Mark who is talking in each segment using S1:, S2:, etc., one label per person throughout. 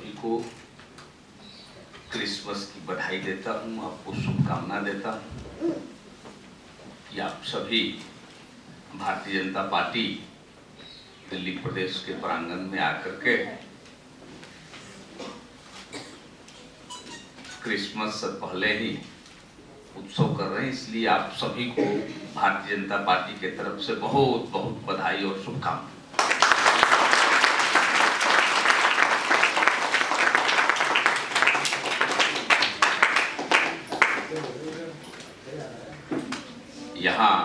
S1: सभी को क्रिसमस की बधाई देता हूँ, आपको शुभकामना देता हूँ कि आप सभी भारतीय जनता पार्टी दिल्ली प्रदेश के प्रांगण में आकर के क्रिसमस से पहले ही उत्सव कर रहे हैं, इसलिए आप सभी को भारतीय जनता पार्टी के तरफ से बहुत बहुत बधाई और शुभकामनाएं। यहाँ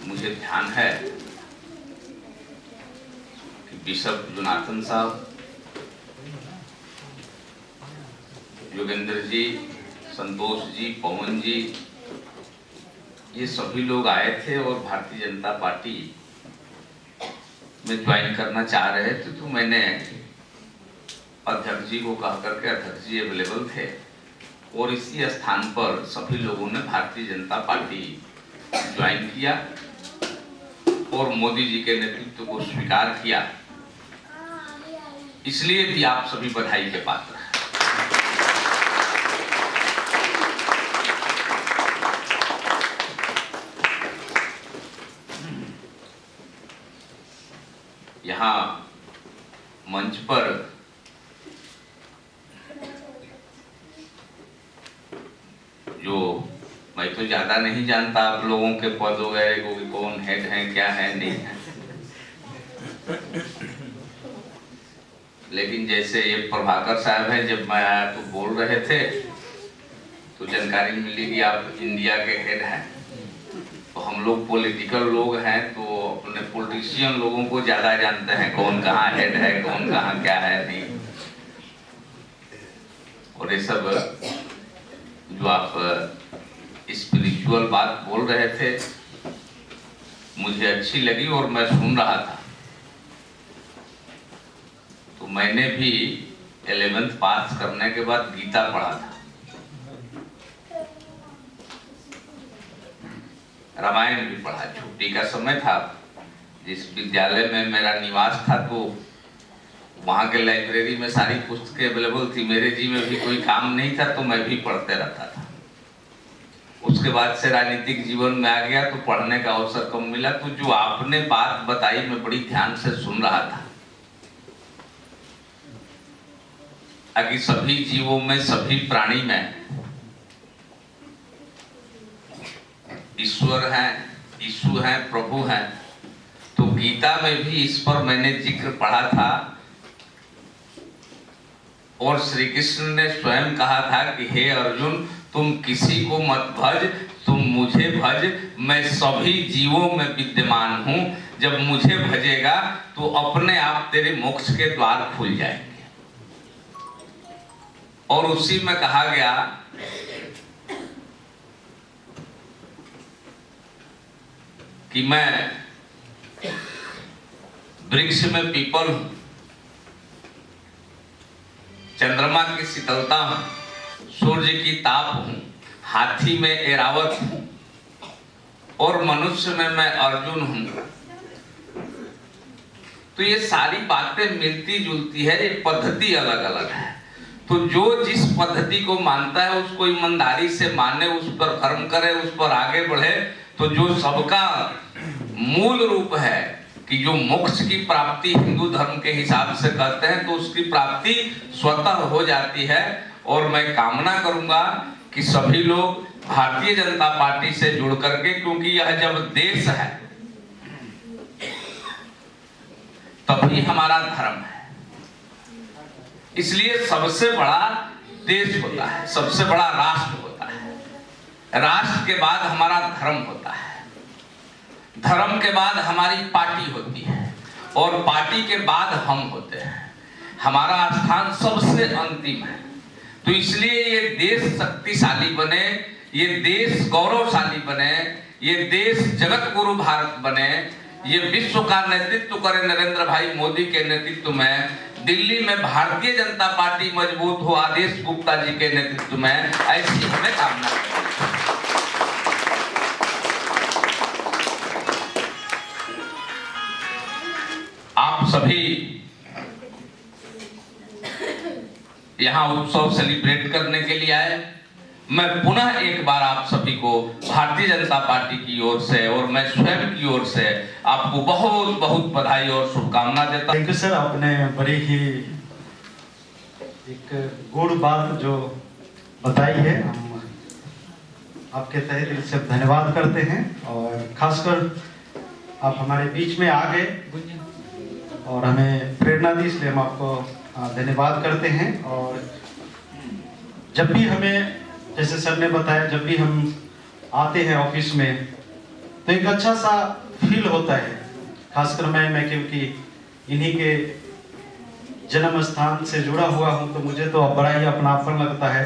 S1: मुझे ध्यान है कि बिशप जोनाथन साहब, योगेंद्र जी, संतोष जी, पवन जी, ये सभी लोग आए थे और भारतीय जनता पार्टी में ज्वाइन करना चाह रहे थे। तो मैंने अध्यक्ष जी को कह करके, अध्यक्ष जी अवेलेबल थे और इसी स्थान पर सभी लोगों ने भारतीय जनता पार्टी ज्वाइन किया और मोदी जी के नेतृत्व को स्वीकार किया। इसलिए भी आप सभी बधाई के पात्र हैं। यहाँ मंच पर जो मैं तो ज्यादा नहीं जानता आप लोगों के पद वगैरह को, कौन हेड है, क्या है, नहीं है, लेकिन जैसे ये प्रभाकर साहब हैं, जब मैं आया तो बोल रहे थे तो जानकारी मिली कि आप इंडिया के हेड हैं। तो हम लोग पॉलिटिकल लोग हैं तो अपने पॉलिटिशियन लोगों को ज्यादा जानते हैं, कौन कहाँ हेड है, कौन कहाँ क्या है, नहीं। और ये सब जो आप स्पिरिचुअल बात बोल रहे थे मुझे अच्छी लगी और मैं सुन रहा था। तो मैंने भी 11th पास करने के बाद गीता पढ़ा था, रामायण भी पढ़ा। छुट्टी का समय था, जिस विद्यालय में मेरा निवास था तो वहां के लाइब्रेरी में सारी पुस्तकें अवेलेबल थी। मेरे जी में भी कोई काम नहीं था तो मैं भी पढ़ते रहता था। उसके बाद से राजनीतिक जीवन में आ गया तो पढ़ने का अवसर कम मिला। तो जो आपने बात बताई मैं बड़ी ध्यान से सुन रहा था कि सभी जीवों में, सभी प्राणी में ईश्वर है, यीशु है, प्रभु है। तो गीता में भी इस पर मैंने जिक्र पढ़ा था और श्री कृष्ण ने स्वयं कहा था कि हे अर्जुन, तुम किसी को मत भज, तुम मुझे भज, मैं सभी जीवों में विद्यमान हूं। जब मुझे भजेगा तो अपने आप तेरे मोक्ष के द्वार खुल जाएंगे। और उसी में कहा गया कि मैं वृक्ष में पीपल हूं, चंद्रमा की शीतलता हूं, सूर्य की ताप हूं, हाथी में ऐरावत हूं और मनुष्य में मैं अर्जुन हूं। तो ये सारी बातें मिलती जुलती है, ये पद्धति अलग अलग है। तो जो जिस पद्धति को मानता है उसको ईमानदारी से माने, उस पर कर्म करे, उस पर आगे बढ़े। तो जो सबका मूल रूप है कि जो मोक्ष की प्राप्ति हिंदू धर्म के हिसाब से कहते हैं, तो उसकी प्राप्ति स्वतः हो जाती है। और मैं कामना करूंगा कि सभी लोग भारतीय जनता पार्टी से जुड़ करके, क्योंकि यह जब देश है तभी हमारा धर्म है। इसलिए सबसे बड़ा देश होता है, सबसे बड़ा राष्ट्र होता है, राष्ट्र के बाद हमारा धर्म होता है, धर्म के बाद हमारी पार्टी होती है और पार्टी के बाद हम होते हैं। हमारा स्थान सबसे अंतिम है। तो इसलिए ये देश शक्तिशाली बने, ये देश गौरवशाली बने, ये देश जगत गुरु भारत बने, ये विश्व का नेतृत्व करे नरेंद्र भाई मोदी के नेतृत्व में। दिल्ली में भारतीय जनता पार्टी मजबूत हो आदेश गुप्ता जी के नेतृत्व में, ऐसी हमें कामना है। आप सभी यहाँ उत्सव सेलिब्रेट करने के लिए आए। मैं पुनः एक बार आप सभी को भारतीय जनता पार्टी की ओर से और मैं स्वयं की ओर से आपको बहुत बहुत बधाई और शुभकामना देता हूं।
S2: थैंक यू सर, आपने बड़ी ही एक गुड बात जो बताई है, हम आपके तहे दिल से धन्यवाद करते हैं। और खासकर आप हमारे बीच में आ गए और हमें प्रेरणा दी, इसलिए हम आपको धन्यवाद करते हैं। और जब भी हमें, जैसे सर ने बताया, जब भी हम आते हैं ऑफिस में तो एक अच्छा सा फील होता है। खासकर मैं क्योंकि इन्हीं के जन्म स्थान से जुड़ा हुआ हूं तो मुझे तो बड़ा ही अपनापन लगता है।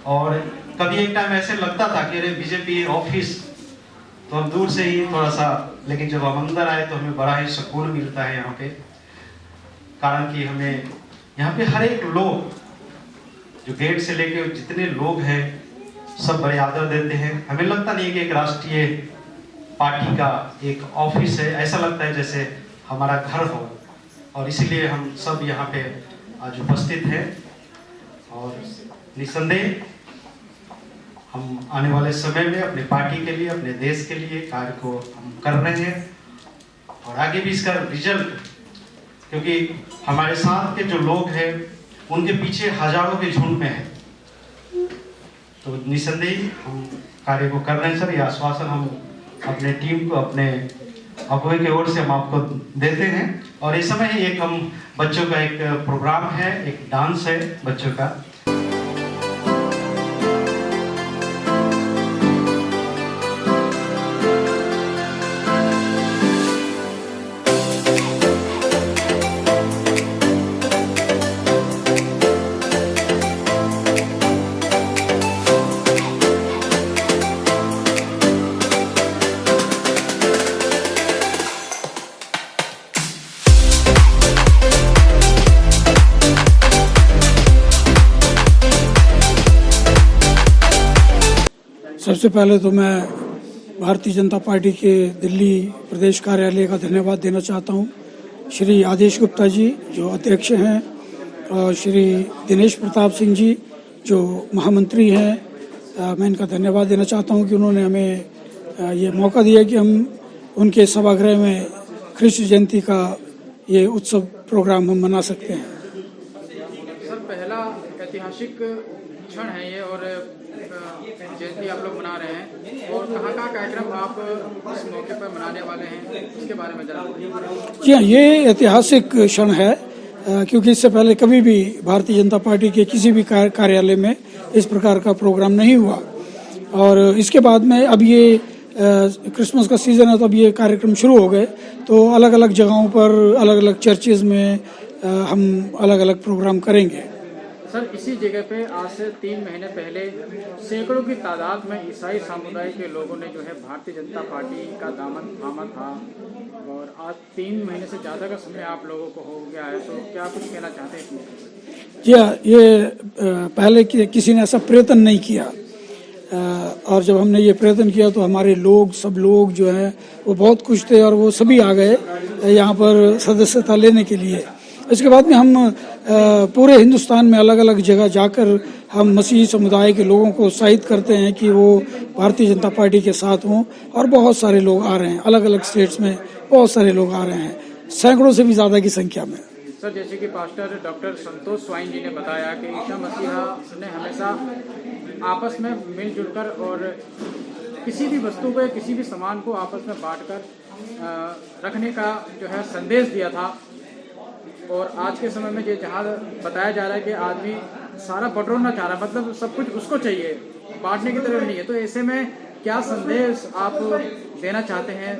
S2: और कभी एक टाइम ऐसे लगता था कि अरे बीजेपी ऑफिस तो हम दूर से ही थोड़ा सा, लेकिन जब हम अंदर आए तो हमें बड़ा ही सुकून मिलता है यहाँ पे। कारण कि हमें यहाँ पे हर एक लोग, जो गेट से लेके जितने लोग हैं, सब बड़े आदर देते हैं। हमें लगता नहीं कि एक राष्ट्रीय पार्टी का एक ऑफिस है, ऐसा लगता है जैसे हमारा घर हो। और इसीलिए हम सब यहाँ पे आज उपस्थित हैं। और निसंदेह हम आने वाले समय में अपने पार्टी के लिए, अपने देश के लिए कार्य को हम कर रहे हैं। और आगे भी इसका रिजल्ट, क्योंकि हमारे साथ के जो लोग हैं उनके पीछे हजारों के झुंड में है, तो निसंदेह हम कार्य को कर रहे हैं सर। ये आश्वासन हम अपने टीम को, अपने अगुवे की ओर से हम आपको देते हैं। और इस समय ही एक हम बच्चों का एक प्रोग्राम है, एक डांस है बच्चों का।
S3: सबसे पहले तो मैं भारतीय जनता पार्टी के दिल्ली प्रदेश कार्यालय का धन्यवाद देना चाहता हूं। श्री आदेश गुप्ता जी जो अध्यक्ष हैं और श्री दिनेश प्रताप सिंह जी जो महामंत्री हैं, मैं इनका धन्यवाद देना चाहता हूं कि उन्होंने हमें ये मौका दिया कि हम उनके सभागृह में कृष्ण जयंती का ये उत्सव प्रोग्राम हम मना सकते हैं।
S4: सर, पहला ऐतिहासिक क्षण है ये और जयंती आप लोग मना रहे हैं, और कहाँ कार्यक्रम आप इस मौके पर मनाने वाले हैं, इसके बारे में जरा बताइए।
S3: जी हाँ, ये ऐतिहासिक क्षण है क्योंकि इससे पहले कभी भी भारतीय जनता पार्टी के किसी भी कार्यालय में इस प्रकार का प्रोग्राम नहीं हुआ। और इसके बाद में अब ये क्रिसमस का सीजन है तो अब ये कार्यक्रम शुरू हो गए, तो अलग अलग जगहों पर, अलग अलग चर्चेज में हम अलग अलग प्रोग्राम करेंगे।
S4: सर, इसी जगह पे आज से 3 महीने पहले सैकड़ों की तादाद में ईसाई समुदाय के लोगों ने जो है भारतीय जनता पार्टी का दामन थामा था, और आज 3 महीने से ज़्यादा का समय आप लोगों को हो गया है, तो क्या कुछ कहना चाहते हैं?
S3: जी हाँ, ये पहले किसी ने ऐसा प्रयत्न नहीं किया, और जब हमने ये प्रयत्न किया तो हमारे लोग, सब लोग जो हैं वो बहुत खुश थे और वो सभी आ गए यहाँ पर सदस्यता लेने के लिए। इसके बाद में हम पूरे हिंदुस्तान में अलग अलग जगह जाकर हम मसीही समुदाय के लोगों को उत्साहित करते हैं कि वो भारतीय जनता पार्टी के साथ हों, और बहुत सारे लोग आ रहे हैं, अलग अलग स्टेट्स में बहुत सारे लोग आ रहे हैं, सैकड़ों से भी ज़्यादा की संख्या में।
S4: सर, जैसे कि पास्टर डॉक्टर संतोष स्वाइन जी ने बताया कि ईसा मसीहा ने हमेशा आपस में मिलजुल कर और किसी भी वस्तु को या किसी भी सामान को आपस में बांटकर रखने का जो है संदेश दिया था। और आज के समय में ये जहाँ बताया जा रहा है कि आदमी सारा बटोरना चाह रहा है, मतलब सब कुछ उसको चाहिए, बांटने की तरफ नहीं है, तो ऐसे में क्या संदेश आप देना चाहते हैं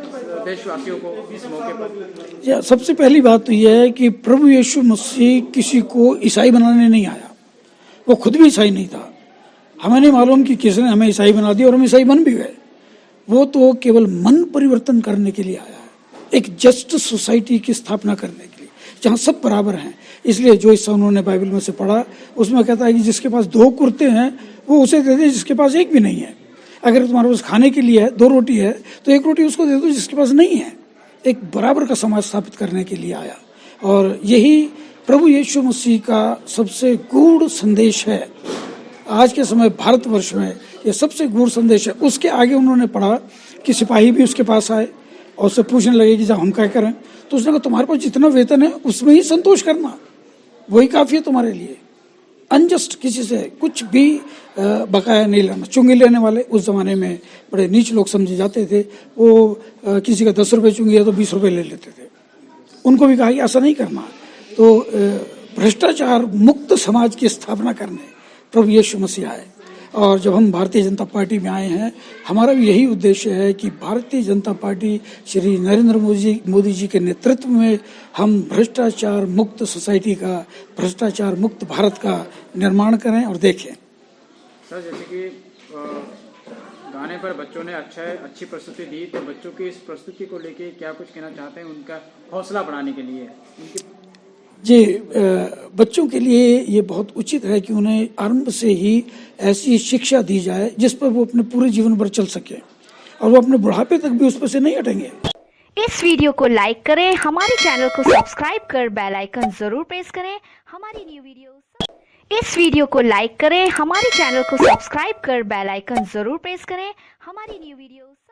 S4: देशवासियों को इस मौके पर?
S3: सबसे पहली बात तो यह है कि प्रभु यीशु मसीह किसी को ईसाई बनाने नहीं आया, वो खुद भी ईसाई नहीं था। हमें नहीं मालूम कि किसने हमें ईसाई बना दिया और हम ईसाई बन भी गए। वो तो केवल मन परिवर्तन करने के लिए आया है, एक जस्ट सोसाइटी की स्थापना करने के लिए जहाँ सब बराबर हैं। इसलिए जो हिस्सा उन्होंने बाइबल में से पढ़ा उसमें कहता है कि जिसके पास 2 कुर्ते हैं वो उसे दे दे जिसके पास एक भी नहीं है। अगर तुम्हारे पास खाने के लिए है 2 रोटी है तो 1 रोटी उसको दे दो जिसके पास नहीं है। एक बराबर का समाज स्थापित करने के लिए आया, और यही प्रभु यीशु मसीह का सबसे गूढ़ संदेश है। आज के समय भारतवर्ष में ये सबसे गूढ़ संदेश है। उसके आगे उन्होंने पढ़ा कि सिपाही भी उसके पास आए और उससे पूछने लगे कि जब हम क्या करें, तो उसने कहा तुम्हारे पास जितना वेतन है उसमें ही संतोष करना, वही काफी है तुम्हारे लिए। अनजस्ट किसी से कुछ भी बकाया नहीं लेना। चुंगी लेने वाले उस जमाने में बड़े नीच लोग समझे जाते थे। वो किसी का 10 रुपये चुंगी है तो 20 रुपये ले लेते थे। उनको भी कहा कि ऐसा नहीं करना। तो भ्रष्टाचार मुक्त समाज की स्थापना करने प्रभु यीशु मसीह आए। और जब हम भारतीय जनता पार्टी में आए हैं, हमारा भी यही उद्देश्य है कि भारतीय जनता पार्टी श्री नरेंद्र मोदी जी के नेतृत्व में हम भ्रष्टाचार मुक्त सोसाइटी का, भ्रष्टाचार मुक्त भारत का निर्माण करें और देखें।
S4: सर, जैसे कि गाने पर बच्चों ने अच्छी प्रस्तुति दी, तो बच्चों की इस प्रस्तुति को लेके क्या कुछ कहना चाहते हैं उनका हौसला बढ़ाने के लिए?
S3: जी, बच्चों के लिए ये बहुत उचित है कि उन्हें आरंभ से ही ऐसी शिक्षा दी जाए जिस पर वो अपने पूरे जीवन भर चल सके और वो अपने बुढ़ापे तक भी उस पर से नहीं हटेंगे।
S5: इस वीडियो को लाइक करें, हमारे चैनल को सब्सक्राइब कर बेल आइकन जरूर प्रेस करें हमारी न्यू वीडियो। इस वीडियो को लाइक करें, हमारे चैनल को सब्सक्राइब कर बेल आइकन जरूर प्रेस करें हमारी न्यू वीडियो।